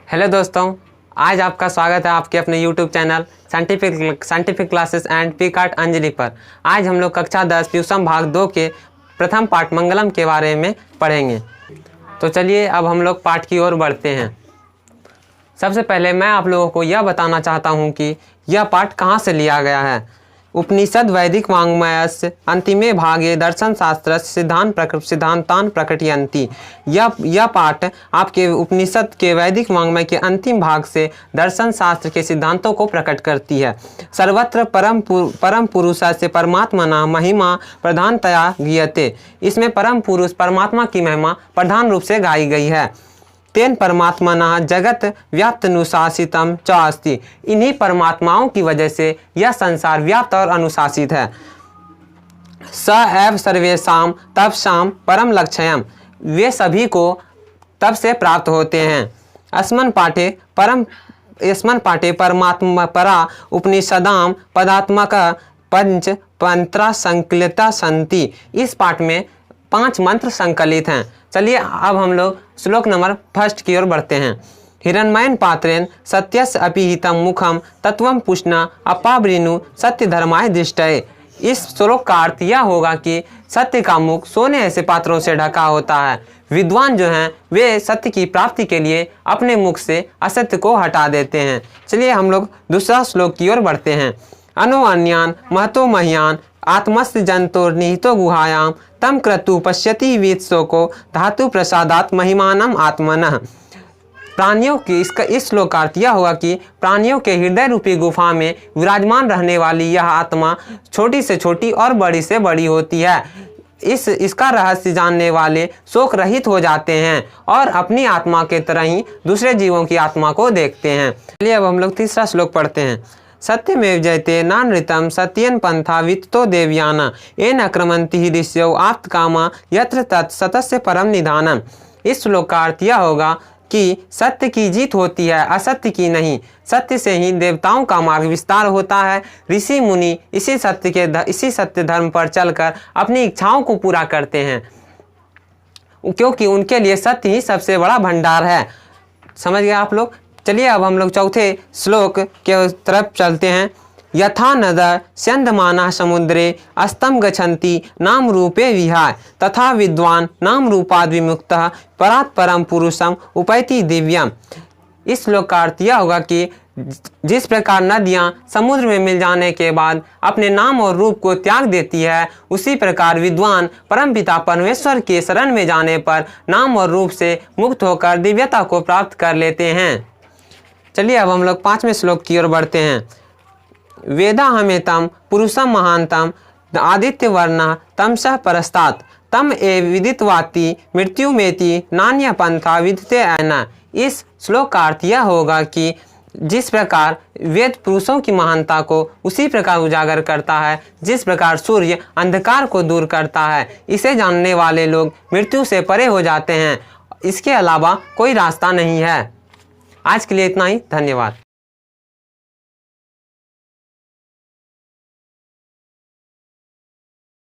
Hello दोस्तों, आज आपका स्वागत है आपके अपने YouTube channel scientific classes and PicsArt Anjali पर। आज हम लोग कक्षा 10 ट्यूशन भाग 2 के प्रथम पाठ मंगलम के बारे में पढ़ेंगे। तो चलिए अब हम लोग पाठ की ओर बढ़ते हैं। सबसे पहले मैं आप लोगों को यह बताना चाहता हूँ कि यह पाठ कहाँ से लिया गया है। उपनिषद वैदिक वाङ्मयस्य अंतिमे भागे दर्शन शास्त्र सिद्धांतान प्रकटयन्ति। यह पाठ आपके उपनिषद के वैदिक वाङ्मय के अंतिम भाग से दर्शन शास्त्र के सिद्धांतों को प्रकट करती है। सर्वत्र परम पुरुष से परमात्मना महिमा प्रधानतया गीयते। इसमें परम पुरुष परमात्मा की महिमा प्रधान रूप से गाई गई है। तेन परमात्मना जगत व्याप्तनुशासितम च अस्ति। इन्हीं परमात्माओं की वजह से यह संसार व्याप्त और अनुशासित है। स एव सर्वेषां तपसां परम लक्ष्यम। वे सभी को तब से प्राप्त होते हैं। अस्मन् पाठे परमात्मा परा उपनिषदां पदात्मक पंच मंत्रा संकलिता सन्ति। इस पाठ में 5 मंत्र संकलित हैं। चलिए अब हम लोग श्लोक नंबर 1 की ओर बढ़ते हैं। हिरण्मयन पात्रेण सत्यस्य अपिहितं मुखम तत्वं पुष्णा अपावृणु सत्य धर्माय दृष्टये। इस श्लोक का अर्थ यह होगा कि सत्य का मुख सोने ऐसे पात्रों से ढका होता है। विद्वान जो हैं वे सत्य की प्राप्ति के लिए अपने मुख से असत्य को हटा देते हैं। चलिए हम लोग दूसरा श्लोक की ओर बढ़ते हैं। अनो अन्यान महतो मह्यान आत्मस्य जंतुर निहितो गुहायाम तम क्रतु पश्यति वीत्सो को धातु प्रसादात महिमानम आत्मनः। प्राणियों की इस श्लोक का अर्थ यह होगा कि प्राणियों के हृदय रूपी गुफा में विराजमान रहने वाली यह आत्मा छोटी से छोटी और बड़ी से बड़ी होती है। इसका रहस्य जानने वाले शोक रहित हो जाते हैं और अपनी आत्मा के तरह ही दूसरे जीवों की आत्मा को देखते हैं। चलिए अब हम लोग तीसरा श्लोक पढ़ते हैं। सत्यमेव जयते नानृतं सत्यन पंथा वित्तो देवयाना येन आक्रमन्ति ऋषयो आप्त कामा यत्र तत् सतस्य परम निधानम। इस श्लोक का अर्थ यह होगा कि सत्य की जीत होती है, असत्य की नहीं। सत्य से ही देवताओं का मार्ग विस्तार होता है। ऋषि मुनि इसी सत्य धर्म पर चलकर अपनी इच्छाओं को पूरा करते हैं, क्योंकि उनके लिए सत्य ही सबसे बड़ा भंडार है। समझ गए आप लोग। चलिए अब हम लोग चौथे श्लोक के तरफ चलते हैं। यथा नदः स्यन्दमानः समुद्रे अस्तम गच्छन्ति नाम रूपे विहाय तथा विद्वान नाम रूपाद् विमुक्तः परात् परम पुरुषम उपैति दिव्यम। इस श्लोक का अर्थ यह होगा कि जिस प्रकार नदियाँ समुद्र में मिल जाने के बाद अपने नाम और रूप को त्याग देती है, उसी प्रकार विद्वान परमपिता परमेश्वर के शरण में जाने पर नाम और रूप से मुक्त होकर दिव्यता को प्राप्त कर लेते हैं। चलिए अब हम लोग 5वें श्लोक की ओर बढ़ते हैं। वेदा हमेतम पुरुषम महांतम आदित्य वर्ण तमसः परस्तात् तम एव विदितवाति मृत्यु मेति नान्य पंथा विदते ऐना। इस श्लोक का अर्थ यह होगा कि जिस प्रकार वेद पुरुषों की महानता को उसी प्रकार उजागर करता है जिस प्रकार सूर्य अंधकार को दूर करता है। इसे जानने वाले लोग मृत्यु से परे हो जाते हैं। इसके अलावा कोई रास्ता नहीं है। आज के लिए इतना ही। धन्यवाद।